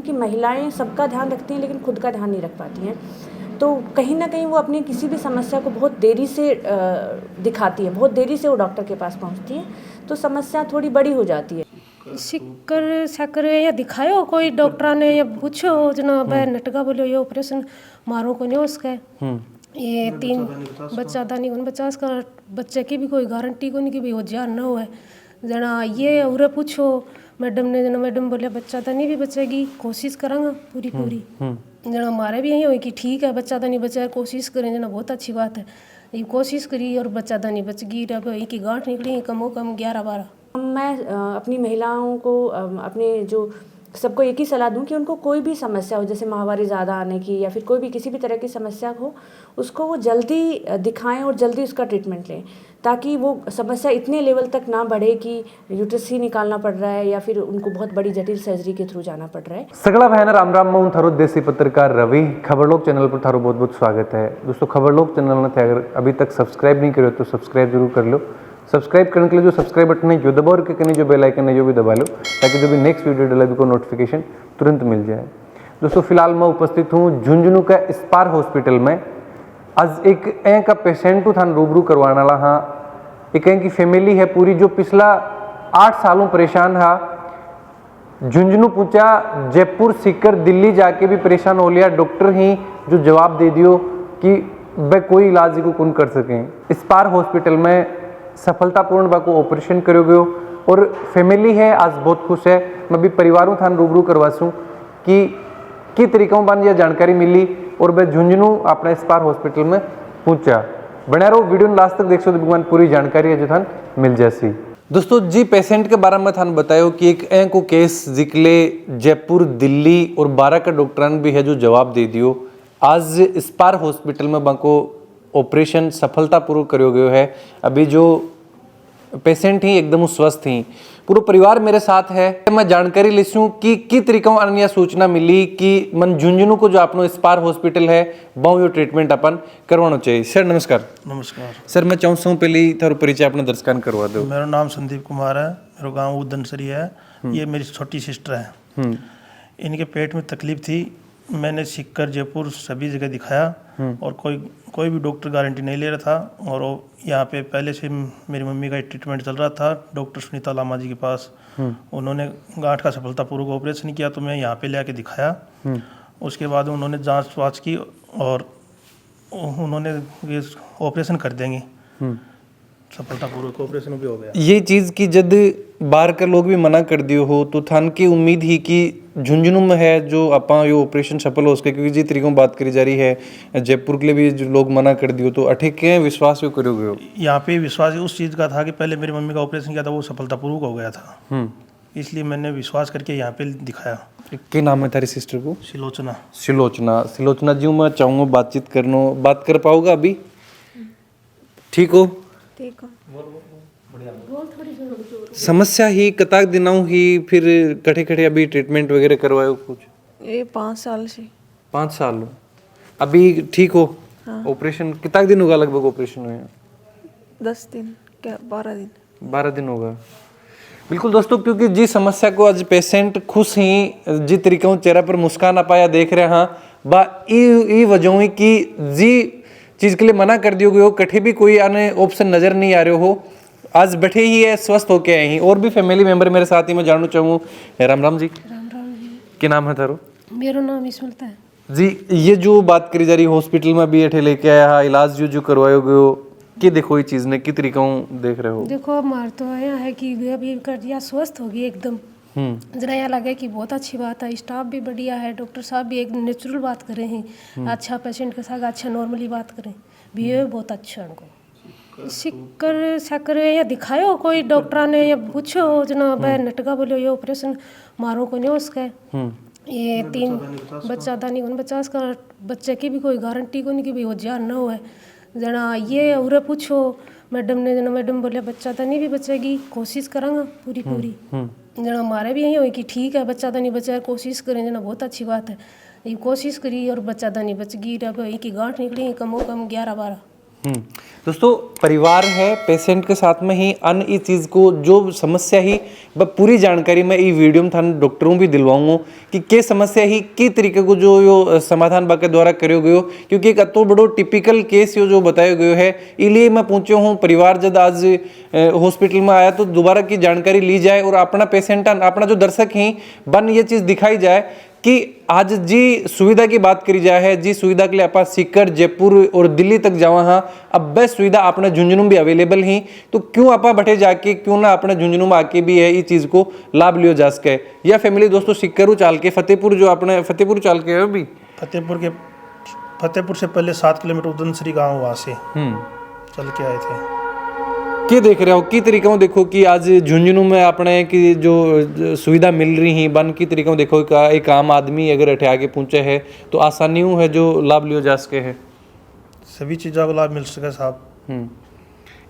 कि महिलाएं सबका ध्यान रखती हैं लेकिन खुद का ध्यान नहीं रख पाती हैं, तो कहीं ना कहीं वो अपनी किसी भी समस्या को बहुत देरी से दिखाती है, बहुत देरी से वो डॉक्टर के पास पहुंचती है, तो समस्या थोड़ी बड़ी हो जाती है। सिक्कर साकर या दिखायो कोई डॉक्टर ने या पूछो जना बे नटका बोलो ये ऑपरेशन मारो को नहीं उसका ये 3 बच्चा था नहीं 49 का बच्चे की भी कोई गारंटी को नहीं कि भी हो जा ना हुआ जना ये उरे पूछो मैडम ने जना मैडम बोले बच्चा था नहीं भी बचेगी कोशिश करांगा पूरी जना हमारे भी यही हुई कि ठीक है बच्चा था नहीं बचा कोशिश करें जना बहुत अच्छी बात है ये कोशिश करी और बच्चा था नहीं बच गई अब इनकी गांठ निकली कम 11-12। मैं अपनी महिलाओं को अपने जो सबको एक ही सलाह दूं कि उनको कोई भी समस्या हो, जैसे माहवारी ज़्यादा आने की या फिर कोई भी किसी भी तरह की समस्या हो, उसको वो जल्दी दिखाएं और जल्दी उसका ट्रीटमेंट लें, ताकि वो समस्या इतने लेवल तक ना बढ़े कि यूट्रस ही निकालना पड़ रहा है या फिर उनको बहुत बड़ी जटिल सर्जरी के थ्रू जाना पड़ रहा है। सगला बहन राम राम मैं थारो देसी पत्रकार रवि खबरलोक चैनल पर थारो बहुत बहुत स्वागत है। दोस्तों खबरलोक चैनल ने अगर अभी तक सब्सक्राइब नहीं करो तो सब्सक्राइब जरूर कर लो। सब्सक्राइब करने के लिए जो सब्सक्राइब बटन है जो दबाओ और कहीं जो बेल आइकन है जो भी दबा लो ताकि जो भी नेक्स्ट वीडियो डला को नोटिफिकेशन तुरंत मिल जाए। दोस्तों फिलहाल मैं उपस्थित हूँ झुंझुनू का स्पार हॉस्पिटल में। आज एक ऐ का पेशेंट थान रूबरू करवाने वाला हाँ। एक ऐ की फैमिली है पूरी जो पिछला 8 सालों परेशान हा। झुंझुनू पूछा जयपुर सीकर दिल्ली जाके भी परेशान हो लिया, डॉक्टर ही जो जवाब दे दियो कि वह कोई इलाज को कौन कर सकें। स्पार हॉस्पिटल में सफलतापूर्ण बाको ऑपरेशन करो गयो और फैमिली है आज बहुत खुश है। मैं भी परिवारों थान रूबरू करवासूँ कि तरीकों बन यह जानकारी मिली और वह झुंझुनू अपना स्पार हॉस्पिटल में पहुंचा। बना रहो वीडियो लास्ट तक देख सो तो जानकारी है जो थान मिल जासी। दोस्तों जी पेशेंट के बारे में थान बतायो कि एक ऐ को केस जिकले जयपुर दिल्ली और 12 का डॉक्टरान भी है जो जवाब दे दियो। आज स्पार हॉस्पिटल में बाको ऑपरेशन सफलतापूर्वक करो गयो है। अभी जो पेशेंट ही एकदम स्वस्थ ही, पूरा परिवार मेरे साथ है। मैं जानकारी लिसूँ कि तरीकों अन्य सूचना मिली कि मन झुंझुनू को जो अपनो स्पार हॉस्पिटल है बहु यो ट्रीटमेंट अपन करवाना चाहिए। सर नमस्कार। नमस्कार सर मैं चाहूँ हूँ पहले थारो परिचय अपने दर्शकों करवा दो। मेरा नाम संदीप कुमार है, मेरा गांव उदनसरी है। ये मेरी छोटी सिस्टर है। इनके पेट में तकलीफ थी, मैंने सीकर जयपुर सभी जगह दिखाया और कोई भी डॉक्टर गारंटी नहीं ले रहा था। और यहाँ पे पहले से मेरी मम्मी का ट्रीटमेंट चल रहा था डॉक्टर सुनीता लामा जी के पास। उन्होंने गांठ का सफलतापूर्वक ऑपरेशन किया तो मैं यहाँ पे ले आके दिखाया। उसके बाद उन्होंने जांच वाच की और उन्होंने ये ऑपरेशन कर देंगे। सफलतापूर्वक ऑपरेशन भी हो गया। ये चीज की जब बाहर के लोग भी मना कर दियो हो तो थान की उम्मीद ही कि झुंझुनू में है जो अपा ये ऑपरेशन सफल हो सके, क्योंकि जी तरीकों बात करी जा रही है जयपुर के लिए भी जो लोग मना कर दियो तो अठे के विश्वास क्यों करोगे हो? यहाँ पे विश्वास उस चीज़ का था कि पहले मेरी मम्मी का ऑपरेशन किया था वो सफलतापूर्वक हो गया था, इसलिए मैंने विश्वास करके यहाँ पे दिखाया। क्या नाम है तारी सिस्टर को? सिलोचना। सिलोचना जी मैं चाहूँगा बातचीत करनो, बात कर पाओगा अभी? ठीक हो? ठीक है। समस्या ही कताक दिनाऊ ही फिर कठे कठे अभी ट्रीटमेंट वगैरह करवायो कुछ? ये 5 साल से। 5 साल हो अभी ठीक हो? हाँ। ऑपरेशन कितना दिन होगा लगभग ऑपरेशन हुए? 10 दिन क्या 12 दिन? 12 दिन होगा। बिल्कुल दोस्तों, क्योंकि जी समस्या को आज पेशेंट खुश ही जी तरीकों चेहरा पर मुस्कान आ पाया देख रहे हाँ बा ई वजह हुई कि जी चीज के लिए मना कर दियो गयो कठे भी कोई आने ऑप्शन नजर नहीं आ रहे हो। आज बैठे ही है स्वस्थ होके आए ही और भी फैमिली मेंबर मेरे साथ ही मैं जानना चाहूँ। राम राम जी। राम राम जी। क्या नाम है थारो? मेरा नाम स्मृता है जी। ये जो बात करी जा रही हॉस्पिटल में भी अठे लेके आया इलाज जो करवायो गयो कि देखो ये चीज ने कि तरीकों देख रहे हो? देखो हमारे तो यहाँ है कि अभी कर दिया स्वस्थ होगी एकदम। जरा यहाँ लगे कि बहुत अच्छी बात है, स्टाफ भी बढ़िया है, डॉक्टर साहब भी एक नेचुरल बात कर रहे हैं, अच्छा पेशेंट के साथ अच्छा नॉर्मली बात करें, बिहेवियर बहुत अच्छा उनको। सिक्कर साकर या दिखायो कोई डॉक्टर ने या पूछो जना बे नटका बोलो ये ऑपरेशन मारो को नहीं उसका ये 3 बच्चा था नहीं 49 का बच्चे की भी कोई गारंटी को नहीं कि भी हो जा ना हुआ जना ये उरे पूछो मैडम ने जना मैडम बोले बच्चा था नहीं भी बचेगी कोशिश करांगा पूरी जना हमारे भी यही हुई कि ठीक है बच्चा था नहीं बचा कोशिश करें जना बहुत अच्छी बात है। ये कोशिश करी और बच्चा था नहीं बच गई अब इनकी गांठ निकली कम 11-12। दोस्तों परिवार है पेशेंट के साथ में ही अन्य इस चीज़ को जो समस्या ही पूरी जानकारी मैं ये वीडियो में थाने डॉक्टरों भी दिलवाऊंगा कि के समस्या ही के तरीके को जो यो समाधान बाके द्वारा करो गयो, क्योंकि एक अतो बड़ो टिपिकल केस यो जो बताया गयो है, इसलिए मैं पूछो हूँ परिवार जब आज हॉस्पिटल में आया तो दोबारा की जानकारी ली जाए और अपना पेशेंट अपना जो दर्शक ही बन ये चीज़ दिखाई जाए कि आज जी सुविधा की बात करी जाए है, जी सुविधा के लिए आप सीकर जयपुर और दिल्ली तक जावा हाँ, अब बेस्ट सुविधा अपने झुंझुनू भी अवेलेबल ही, तो क्यों आप बैठे जाके क्यों ना अपने झुंझुनू में आके भी है ये चीज़ को लाभ लियो जा सके। या फैमिली दोस्तों सीकर चाल के फतेहपुर जो अपने फतेहपुर चाल के है भी फतेहपुर से पहले 7 किलोमीटर उदनसरी गाँव, वहाँ से चल के आए थे। क्या देख रहे हो की तरीका देखो कि आज झुंझुनू में अपने की जो सुविधा मिल रही है बन की तरीका देखो का एक आम आदमी अगर अठे आगे पहुंचे है तो आसानियों है जो लाभ लियो जा सके है, सभी चीज़ों का लाभ मिल सके साहब।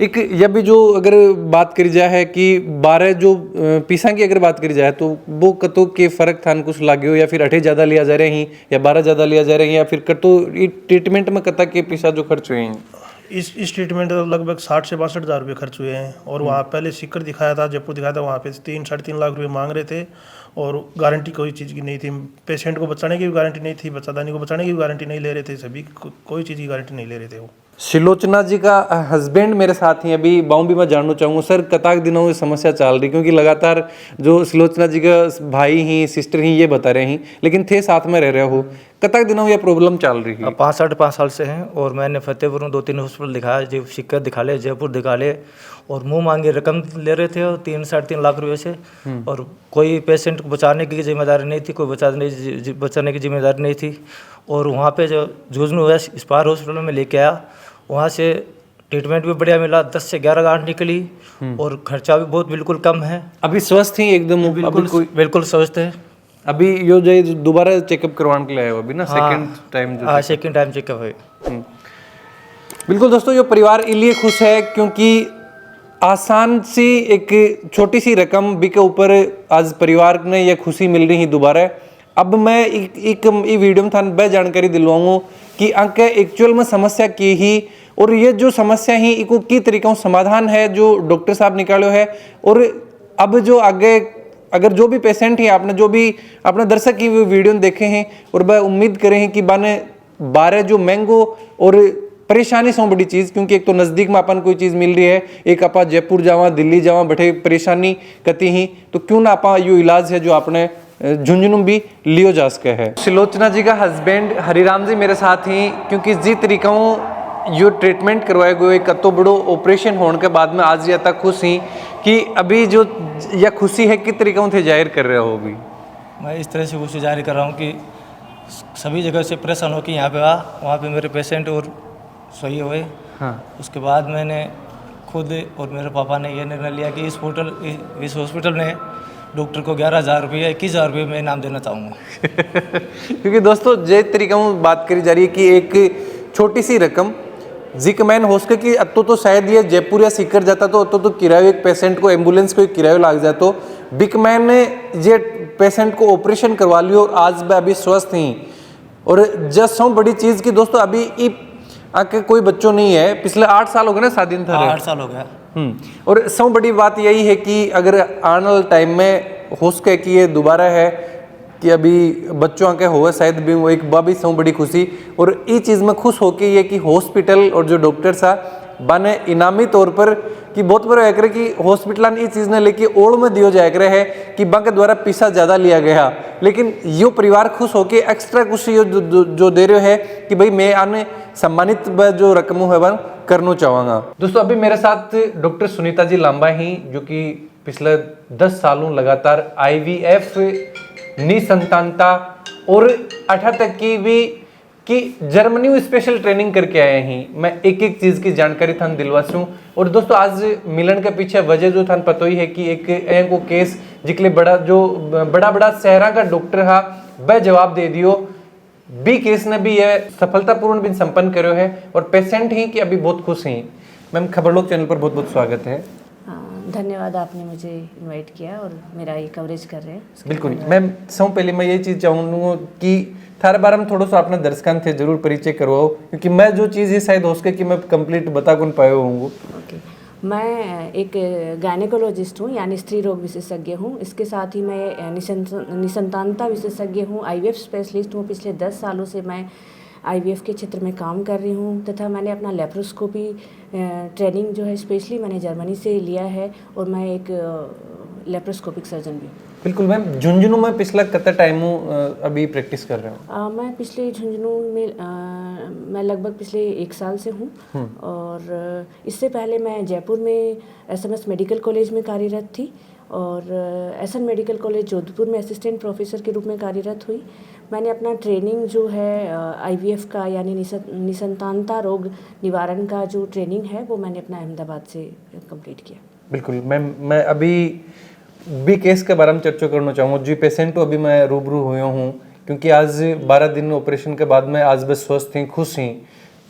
एक यह भी जो अगर बात करी जाए है कि 12 जो पीसा की अगर बात करी जाए तो वो कतो के फर्क थान कुछ लागे हो या फिर 8 ज़्यादा लिया जा रहे हैं या 12 ज़्यादा लिया जा रहे हैं या फिर कतो ट्रीटमेंट में कता के पीसा जो खर्च हुए हैं। इस ट्रीटमेंट में लगभग 60 से 62 हज़ार रुपये खर्च हुए हैं। और वहाँ पहले सीकर दिखाया था, जयपुर दिखाया था, वहाँ पे 3-3.5 लाख रुपए मांग रहे थे और गारंटी कोई चीज़ की नहीं थी। पेशेंट को बचाने की भी गारंटी नहीं थी, बच्चादानी को बचाने की भी गारंटी नहीं ले रहे थे, सभी कोई चीज़ की गारंटी नहीं ले रहे थे। वो शिलोचना जी का हस्बैंड मेरे साथ ही अभी बाउं भी मैं जानना चाहूँगा सर कताक दिनों में समस्या चल रही, क्योंकि लगातार जो शिलोचना जी का भाई ही सिस्टर ही ये बता रहे हैं लेकिन थे साथ में रह रहे हो, कताक दिनों में ये प्रॉब्लम चल रही है। 5 साल से हैं और मैंने फतेहपुर में 2-3 हॉस्पिटल दिखाया, जो सीकर दिखा ले, जयपुर दिखा ले, और मुंह मांगे रकम ले रहे थे 3-3.5 लाख रुपये से, और कोई पेशेंट को बचाने की जिम्मेदारी नहीं थी, कोई बचाने की जिम्मेदारी नहीं थी। और वहाँ पे जो झुंझुनू है स्पार हॉस्पिटल में लेके आया, वहाँ से ट्रीटमेंट भी बढ़िया मिला, 10 से 11 गांठ निकली और खर्चा भी बहुत बिल्कुल कम है। अभी स्वस्थ ही एकदम बिल्कुल स्वस्थ है। अभी यो जो दोबारा चेकअप करवाने के लिए आए हो अभी ना सेकंड टाइम जो सेकंड टाइम चेकअप है। बिल्कुल दोस्तों ये परिवार इसलिए खुश है क्योंकि आसान सी एक छोटी सी रकम भी के ऊपर आज परिवार ने यह खुशी मिल रही है दोबारा। अब मैं एक वीडियो में थान जानकारी दिलवाऊंगा कि अंक एक्चुअल में समस्या की ही और ये जो समस्या ही इको की तरीकों समाधान है जो डॉक्टर साहब निकालो है। और अब जो आगे अगर जो भी पेशेंट ही आपने जो भी अपने दर्शक की वीडियो देखे हैं और वह उम्मीद करें हैं कि बाने 12 जो महंगो और परेशानी से बड़ी चीज़, क्योंकि एक तो नज़दीक में अपन कोई चीज़ मिल रही है, एक आप जयपुर जावा दिल्ली जावा बैठे परेशानी कती ही, तो क्यों ना आप यो इलाज है जो आपने झुंझुनू भी लियो जा सके है। शिलोचना जी का हस्बैंड हरिराम जी मेरे साथ ही, क्योंकि जी तरीकों यो ट्रीटमेंट करवाए गए एक तो बड़ो ऑपरेशन होने के बाद में आज ये तक खुश ही कि अभी जो यह खुशी है किस तरीकों से जाहिर कर रहे हो। अभी मैं इस तरह से खुशी जाहिर कर रहा हूँ कि सभी जगह से परेशान हो कि यहाँ पे आ, वहाँ पे मेरे पेशेंट और सही हुए। हाँ। उसके बाद मैंने खुद और मेरे पापा ने यह निर्णय लिया कि इस हॉस्पिटल में डॉक्टर को 11,000 रुपये 21,000 रुपये में इनाम देना चाहूँगा। क्योंकि दोस्तों जे तरीका में बात करी जा रही है कि एक छोटी सी रकम जिकमैन हो सके कि अतो तो शायद ये जयपुर या सीकर जाता तो अतो तो किराए एक पेशेंट को एम्बुलेंस को किराया लाग जाता, तो बिकमैन ने ये पेशेंट को ऑपरेशन करवा लियो और आज वह अभी स्वस्थ ही। और जस्ट सौ बड़ी चीज़ की दोस्तों अभी आके कोई बच्चों नहीं है, पिछले 8 साल हो गए ना शादी था। 8 साल हो गया। और सौ बड़ी बात यही है कि अगर आने वाले टाइम में हो सके कि ये दोबारा है कि अभी बच्चों के हुए शायद भी वो एक बाबी सौ बड़ी खुशी। और ये चीज़ में खुश होके ये कि हॉस्पिटल और जो डॉक्टर साहब बने इनामी तौर पर कि बहुत बड़ा एक कि हॉस्पिटल ये चीज़ ने लेके ओढ़ में दियो जाए करे है कि बा के द्वारा पैसा ज़्यादा लिया गया, लेकिन यो परिवार खुश होके एक्स्ट्रा कुछ जो दे रहे है कि भाई मैं आने सम्मानित जो रकम है वह करना चाहूँगा। दोस्तों अभी मेरे साथ डॉक्टर सुनीता जी लांबा ही जो कि पिछले 10 सालों लगातार IVF निसंतानता और 8 तक की भी कि जर्मनी में स्पेशल ट्रेनिंग करके आए हैं। मैं एक एक चीज़ की जानकारी थान दिलवासूँ। और दोस्तों आज मिलन के पीछे वजह जो थान पता ही है कि एक को केस जिकले बड़ा शहरा का डॉक्टर हा वह जवाब दे दियो बी केस ने भी यह सफलतापूर्ण भी संपन्न करो है और पेशेंट ही कि अभी बहुत खुश हैं। मैम खबरलोक चैनल पर बहुत बहुत स्वागत है। धन्यवाद आपने मुझे इनवाइट किया और मेरा ये कवरेज कर रहे हैं। बिल्कुल मैम, सब पहले मैं ये चीज़ चाहूँगा कि थारे बारे में थोड़ा सा अपने दर्शकों थे जरूर परिचय करवाओ, क्योंकि मैं जो चीज़ ये शायद हो सके कि मैं कंप्लीट बता कौन पाया हूँ। ओके, मैं एक गायनेकोलॉजिस्ट हूँ, यानी स्त्री रोग विशेषज्ञ हूँ। इसके साथ ही मैं निसंतानता विशेषज्ञ हूँ, आईवीएफ स्पेशलिस्ट हूँ। पिछले 10 सालों से मैं आईवीएफ के क्षेत्र में काम कर रही हूँ, तथा मैंने अपना लेप्रोस्कोपी ट्रेनिंग जो है स्पेशली मैंने जर्मनी से लिया है, और मैं एक लेप्रोस्कोपिक सर्जन भी हूँ। बिल्कुल मैम, झुंझुनू में पिछला कितना टाइम अभी प्रैक्टिस कर रहे हो? मैं पिछले झुंझुनू में मैं लगभग पिछले 1 साल से हूँ, और इससे पहले मैं जयपुर में एसएमएस मेडिकल कॉलेज में कार्यरत थी, और एसएन मेडिकल कॉलेज जोधपुर में असिस्टेंट प्रोफेसर के रूप में कार्यरत हुई। मैंने अपना ट्रेनिंग जो है आईवीएफ का, यानी निसंतानता रोग निवारण का जो ट्रेनिंग है, वो मैंने अपना अहमदाबाद से कंप्लीट किया। बिल्कुल मैम, मैं अभी भी केस के बारे में चर्चा करना चाहूँगा। जो पेशेंट तो अभी मैं रूबरू हुआ हूँ, क्योंकि आज 12 दिन ऑपरेशन के बाद में आज बस स्वस्थ ही खुश ही।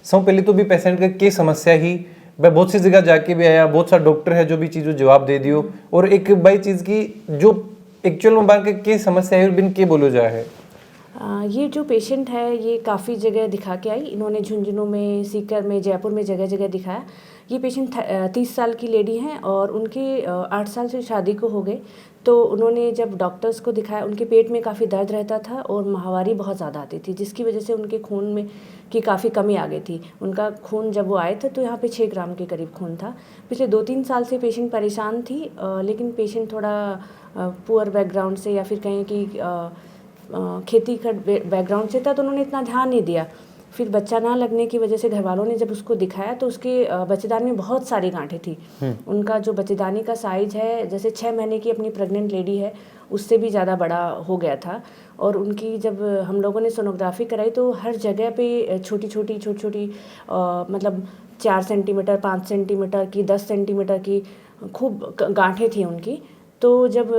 सब पहले तो भी पेशेंट की समस्या ही, मैं बहुत सी जगह जाके भी आया, बहुत सारा डॉक्टर है जो भी चीज़ों जवाब दे दियो, और एक बाई चीज़ की जो एक्चुअल में बात की समस्या है बिन के बोलो जाए है। ये जो पेशेंट है ये काफ़ी जगह दिखा के आई। इन्होंने झुंझुनू में, सीकर में, जयपुर में जगह जगह दिखाया। ये पेशेंट 30 साल की लेडी हैं, और उनके 8 साल से शादी को हो गए। तो उन्होंने जब डॉक्टर्स को दिखाया, उनके पेट में काफ़ी दर्द रहता था और माहवारी बहुत ज़्यादा आती थी, जिसकी वजह से उनके खून में की काफ़ी कमी आ गई थी। उनका खून जब वो आए थे तो यहाँ पे 6 ग्राम के करीब खून था। पिछले 2-3 साल से पेशेंट परेशान थी, लेकिन पेशेंट थोड़ा पुअर बैकग्राउंड से, या फिर कहें कि खेती का बैकग्राउंड से था, तो उन्होंने इतना ध्यान नहीं दिया। फिर बच्चा ना लगने की वजह से घर वालों ने जब उसको दिखाया, तो उसके बच्चेदानी में बहुत सारी गांठें थी। उनका जो बच्चेदानी का साइज है, जैसे 6 महीने की अपनी प्रेग्नेंट लेडी है उससे भी ज़्यादा बड़ा हो गया था। और उनकी जब हम लोगों ने सोनोग्राफी कराई, तो हर जगह पे छोटी छोटी मतलब 4 सेंटीमीटर, 5 सेंटीमीटर की, 10 सेंटीमीटर की खूब गांठें थी उनकी। तो जब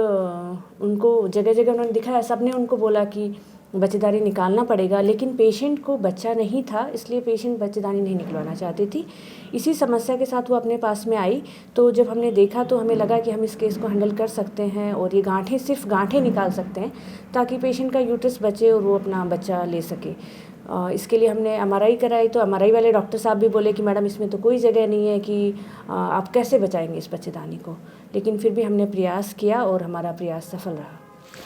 उनको जगह जगह उन्होंने दिखाया, सब ने उनको बोला कि बच्चेदानी निकालना पड़ेगा, लेकिन पेशेंट को बच्चा नहीं था, इसलिए पेशेंट बच्चेदानी नहीं निकलवाना चाहती थी। इसी समस्या के साथ वो अपने पास में आई। तो जब हमने देखा तो हमें लगा कि हम इस केस को हैंडल कर सकते हैं, और ये गांठें, सिर्फ गांठें निकाल सकते हैं, ताकि पेशेंट का यूट्रस बचे और वो अपना बच्चा ले सके। इसके लिए हमने एमआरआई कराई। तो एमआरआई वाले डॉक्टर साहब भी बोले कि मैडम इसमें तो कोई जगह नहीं है कि आप कैसे बचाएंगे इस बच्चेदानी को। लेकिन फिर भी हमने प्रयास किया, और हमारा प्रयास सफल रहा।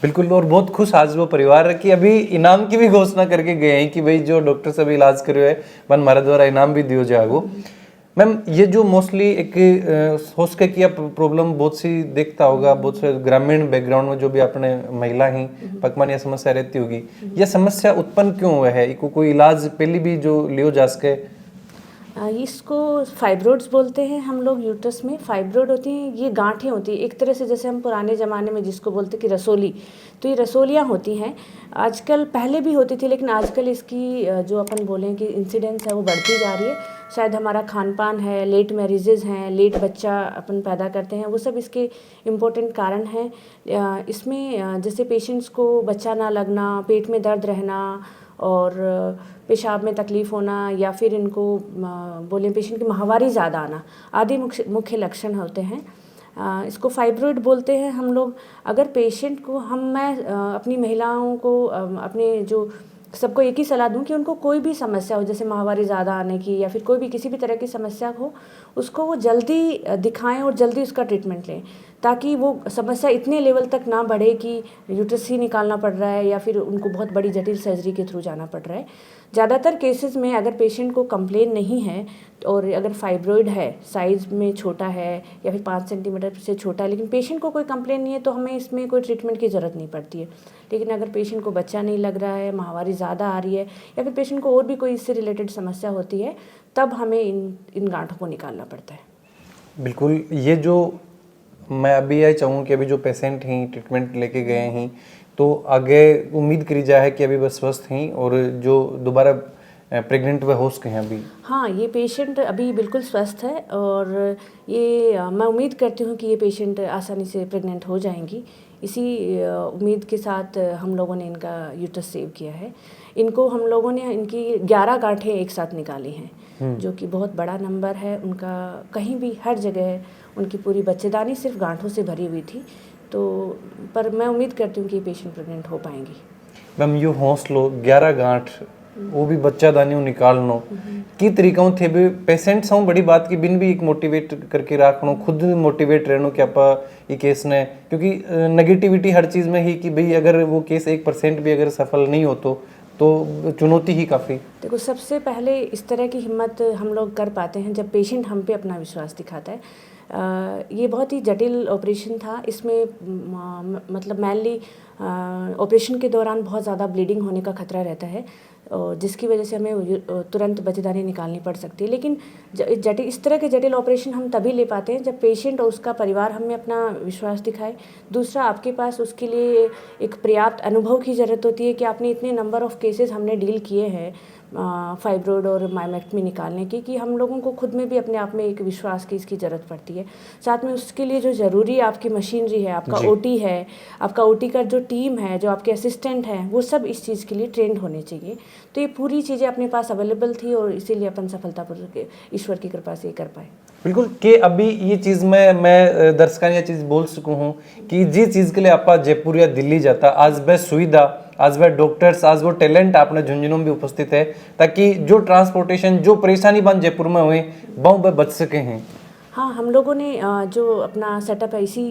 बिल्कुल, और बहुत खुश आज वो परिवार है कि अभी इनाम की भी घोषणा करके गए हैं कि भाई जो डॉक्टर से भी इलाज करे है मन हमारे द्वारा इनाम भी दियो जाएगो। मैम, ये जो मोस्टली एक हो सके कि आप प्रॉब्लम बहुत सी देखता होगा, बहुत से ग्रामीण बैकग्राउंड में जो भी अपने महिला ही पकवान यह समस्या रहती होगी, यह समस्या उत्पन्न क्यों हुआ है? इको कोई इलाज पहले भी जो लियो जा सके? इसको फाइब्रोइड्स बोलते हैं हम लोग। यूट्रस में फाइब्रोइड होती हैं, ये गांठें होती हैं एक तरह से, जैसे हम पुराने ज़माने में जिसको बोलते कि रसोली, तो ये रसोलियाँ होती हैं। आजकल, पहले भी होती थी, लेकिन आजकल इसकी जो अपन बोलें कि इंसिडेंस है वो बढ़ती जा रही है। शायद हमारा खान पान है, लेट मैरिजेज हैं, लेट बच्चा अपन पैदा करते हैं, वो सब इसके इम्पोर्टेंट कारण हैं। इसमें जैसे पेशेंट्स को बच्चा ना लगना, पेट में दर्द रहना, और पेशाब में तकलीफ़ होना, या फिर इनको बोलें पेशेंट की माहवारी ज़्यादा आना, आदि मुख्य लक्षण होते हैं। इसको फाइब्रोइड बोलते हैं हम लोग। अगर पेशेंट को मैं अपनी महिलाओं को, अपने जो सबको एक ही सलाह दूं कि उनको कोई भी समस्या हो, जैसे माहवारी ज़्यादा आने की, या फिर कोई भी किसी भी तरह की समस्या हो, उसको वो जल्दी दिखाएं और जल्दी उसका ट्रीटमेंट लें, ताकि वो समस्या इतने लेवल तक ना बढ़े कि यूट्रस ही निकालना पड़ रहा है, या फिर उनको बहुत बड़ी जटिल सर्जरी के थ्रू जाना पड़ रहा है। ज़्यादातर केसेस में अगर पेशेंट को कंप्लेन नहीं है, और अगर फाइब्रोइड है, साइज़ में छोटा है या फिर 5 सेंटीमीटर से छोटा है, लेकिन पेशेंट को कोई कंप्लेन नहीं है, तो हमें इसमें कोई ट्रीटमेंट की ज़रूरत नहीं पड़ती है। लेकिन अगर पेशेंट को बच्चा नहीं लग रहा है, माहवारी ज़्यादा आ रही है, या फिर पेशेंट को और भी कोई इससे रिलेटेड समस्या होती है, तब हमें इन गांठों को निकालना पड़ता है। बिल्कुल, ये जो मैं अभी यही चाहूँ कि अभी जो पेशेंट हैं ट्रीटमेंट लेके गए हैं, तो आगे उम्मीद करी जाए कि अभी बस स्वस्थ हैं, और जो दोबारा प्रेग्नेंट व हो सके हैं अभी? हाँ, ये पेशेंट अभी बिल्कुल स्वस्थ है, और ये मैं उम्मीद करती हूँ कि ये पेशेंट आसानी से प्रेग्नेंट हो जाएंगी। इसी उम्मीद के साथ हम लोगों ने इनका यूट्रस सेव किया है। इनको हम लोगों ने इनकी 11 गांठें एक साथ निकाली हैं, जो कि बहुत बड़ा नंबर है उनका। कहीं भी, हर जगह उनकी पूरी बच्चेदानी सिर्फ गांठों से भरी हुई थी। तो पर मैं उम्मीद करती हूँ कि ये पेशेंट प्रेग्नेंट हो पाएंगी। मैम यो हौसलो 11 गांठ वो भी बच्चादानी निकालनो की तरीकों थे भी पेशेंट सौ बड़ी बात की बिन भी एक मोटिवेट करके रखनो खुद मोटिवेट रहनो कि आप ये केस ने क्योंकि नेगेटिविटी हर चीज़ में ही कि भाई अगर वो केस 1% भी अगर सफल नहीं हो तो चुनौती ही काफ़ी। देखो सबसे पहले इस तरह की हिम्मत हम लोग कर पाते हैं जब पेशेंट हम पे अपना विश्वास दिखाता है। ये बहुत ही जटिल ऑपरेशन था, इसमें मतलब मेनली ऑपरेशन के दौरान बहुत ज़्यादा ब्लीडिंग होने का खतरा रहता है जिसकी वजह से हमें तुरंत बच्चेदानी निकालनी पड़ सकती है। लेकिन जटिल इस तरह के जटिल ऑपरेशन हम तभी ले पाते हैं जब पेशेंट और उसका परिवार हमें अपना विश्वास दिखाए। दूसरा, आपके पास उसके लिए एक पर्याप्त अनुभव की ज़रूरत होती है कि आपने इतने नंबर ऑफ़ केसेस हमने डील किए हैं फाइब्रोइड और मायोमेक्टमी निकालने की कि हम लोगों को खुद में भी अपने आप में एक विश्वास की इसकी ज़रूरत पड़ती है। साथ में उसके लिए जो ज़रूरी आपकी मशीनरी है, आपका ओटी है, आपका ओटी का जो टीम है, जो आपके असिस्टेंट हैं, वो सब इस चीज़ के लिए ट्रेंड होने चाहिए। तो ये पूरी चीज़ें अपने पास अवेलेबल थी और इसीलिए अपन सफलतापूर्वक ईश्वर की कृपा से ये कर पाए। बिल्कुल कि अभी ये चीज़ में मैं दर्शकों ये चीज़ बोल सकूँ हूँ कि जिस चीज़ के लिए आप जयपुर या दिल्ली जाता आज वह सुविधा, आज वह डॉक्टर्स, आज वो टैलेंट आपने झुंझुनू में भी उपस्थित है ताकि जो ट्रांसपोर्टेशन जो परेशानी बन जयपुर में हुए वह बच सके हैं। हाँ, हम लोगों ने जो अपना सेटअप है इसी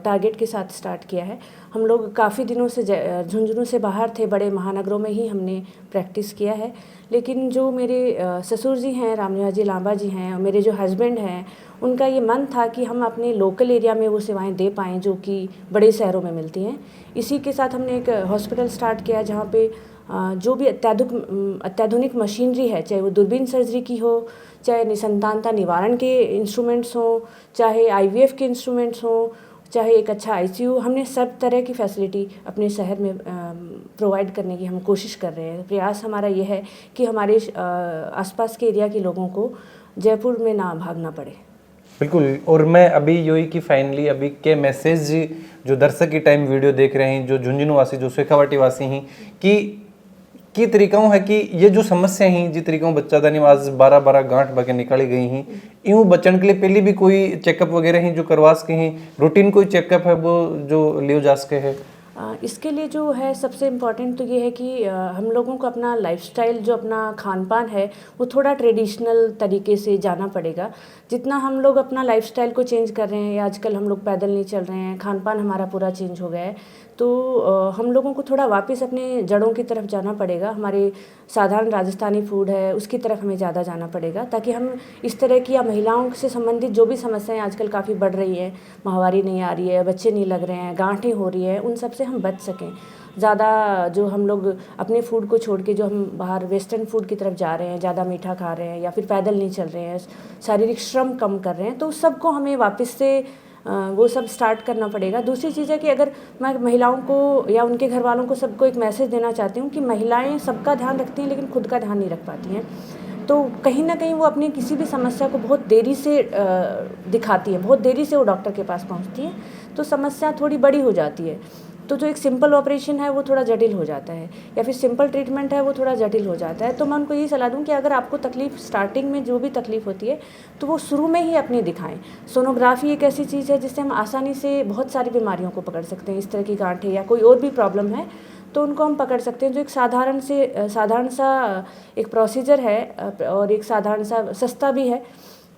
टारगेट के साथ स्टार्ट किया है। हम लोग काफ़ी दिनों से झुंझुनू से बाहर थे, बड़े महानगरों में ही हमने प्रैक्टिस किया है। लेकिन जो मेरे ससुर जी हैं, रामनिवास जी लांबा जी हैं, और मेरे जो हस्बैंड हैं, उनका ये मन था कि हम अपने लोकल एरिया में वो सेवाएं दे पाएँ जो कि बड़े शहरों में मिलती हैं। इसी के साथ हमने एक हॉस्पिटल स्टार्ट किया जहाँ पे जो भी अत्याधुनिक मशीनरी है, चाहे वो दूरबीन सर्जरी की हो, चाहे निसंतानता निवारण के इंस्ट्रूमेंट्स हों, चाहे IVF के इंस्ट्रूमेंट्स हों, चाहे एक अच्छा ICU, हमने सब तरह की फैसिलिटी अपने शहर में प्रोवाइड करने की हम कोशिश कर रहे हैं। प्रयास हमारा ये है कि हमारे आसपास के एरिया के लोगों को जयपुर में ना भागना पड़े। बिल्कुल। और मैं अभी यही कि फाइनली अभी के मैसेज जो दर्शक की टाइम वीडियो देख रहे हैं, जो झुंझुनू वासी, जो शेखावाटी वासी हैं, कि तरीक़ों है कि ये जो समस्या हैं जिस तरीक़ों बच्चादानी आज 12-12 गांठ बके निकाली गई हैं, यूँ बचने के लिए पहले भी कोई चेकअप वगैरह हैं जो करवा सके हैं, रूटीन कोई चेकअप है वो जो लियो जा सके है? इसके लिए जो है सबसे इम्पॉर्टेंट तो ये है कि हम लोगों को अपना लाइफस्टाइल, जो अपना खान पान है, वो थोड़ा ट्रेडिशनल तरीके से जाना पड़ेगा। जितना हम लोग अपना लाइफस्टाइल को चेंज कर रहे हैं, या आजकल हम लोग पैदल नहीं चल रहे हैं, खान पान हमारा पूरा चेंज हो गया है, तो हम लोगों को थोड़ा वापस अपने जड़ों की तरफ जाना पड़ेगा। हमारे साधारण राजस्थानी फूड है उसकी तरफ हमें ज़्यादा जाना पड़ेगा ताकि हम इस तरह की या महिलाओं से संबंधित जो भी समस्याएं आजकल काफ़ी बढ़ रही हैं, माहवारी नहीं आ रही है, बच्चे नहीं लग रहे हैं, गांठें हो रही है, उन सब से हम बच सकें। ज़्यादा जो हम लोग अपने फूड को छोड़ के जो हम बाहर वेस्टर्न फूड की तरफ जा रहे हैं, ज़्यादा मीठा खा रहे हैं या फिर पैदल नहीं चल रहे हैं, शारीरिक श्रम कम कर रहे हैं, तो उस सबको हमें वापस से वो सब स्टार्ट करना पड़ेगा। दूसरी चीज़ है कि अगर मैं महिलाओं को या उनके घर वालों को सबको एक मैसेज देना चाहती हूँ कि महिलाएं सबका ध्यान रखती हैं लेकिन खुद का ध्यान नहीं रख पाती हैं, तो कहीं ना कहीं वो अपनी किसी भी समस्या को बहुत देरी से दिखाती है, बहुत देरी से वो डॉक्टर के पास पहुँचती है, तो समस्या थोड़ी बड़ी हो जाती है। तो जो एक सिंपल ऑपरेशन है वो थोड़ा जटिल हो जाता है, या फिर सिंपल ट्रीटमेंट है वो थोड़ा जटिल हो जाता है। तो मैं उनको यही सलाह दूं कि अगर आपको तकलीफ़ स्टार्टिंग में जो भी तकलीफ़ होती है तो वो शुरू में ही अपनी दिखाएं। सोनोग्राफी एक ऐसी चीज़ है जिससे हम आसानी से बहुत सारी बीमारियों को पकड़ सकते हैं। इस तरह की गांठ है या कोई और भी प्रॉब्लम है तो उनको हम पकड़ सकते हैं, जो एक साधारण सा एक प्रोसीजर है और एक साधारण सा सस्ता भी है।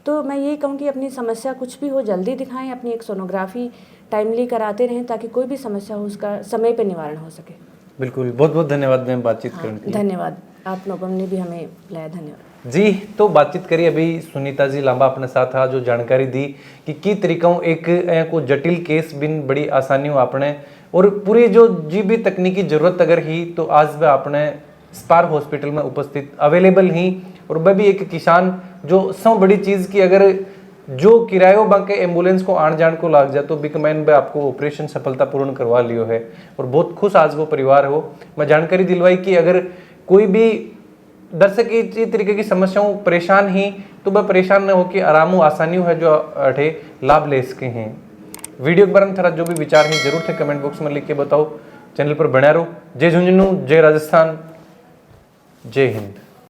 तो मैं यही कहूँ कि अपनी समस्या कुछ भी हो जल्दी दिखाएं, अपनी एक सोनोग्राफी टाइमली कराते रहें ताकि कोई भी समस्या हो उसका समय पे निवारण हो सके। बिल्कुल, बहुत बहुत धन्यवाद मैम बातचीत करने के लिए। धन्यवाद, आप लोगों ने भी हमें बुलाया, धन्यवाद जी। तो बातचीत करी अभी सुनीता जी लांबा अपने साथ था, जो जानकारी दी कि तरीकों एक को जटिल केस बिन बड़ी आसानी हो आपने, और पूरी जो जी भी तकनीकी जरूरत अगर ही तो आज वह अपने स्पार हॉस्पिटल में उपस्थित अवेलेबल ही, और वह भी एक किसान जो सब बड़ी चीज़ की अगर जो किरायों बांके एम्बुलेंस को आन जान को लाग जाए तो बिकमैन पे आपको ऑपरेशन सफलतापूर्ण करवा लियो है, और बहुत खुश आज वो परिवार हो। मैं जानकारी दिलवाई कि अगर कोई भी दर्शक इस तरीके की समस्याओं परेशान ही तो वह परेशान न हो कि आराम आसानी है जो अठे लाभ ले सके हैं। वीडियो के बारे में थोड़ा जो भी विचार है जरूर थे कमेंट बॉक्स में लिख के बताओ। चैनल पर बना रहो। जय झुंझुनू, जय राजस्थान, जय हिंद।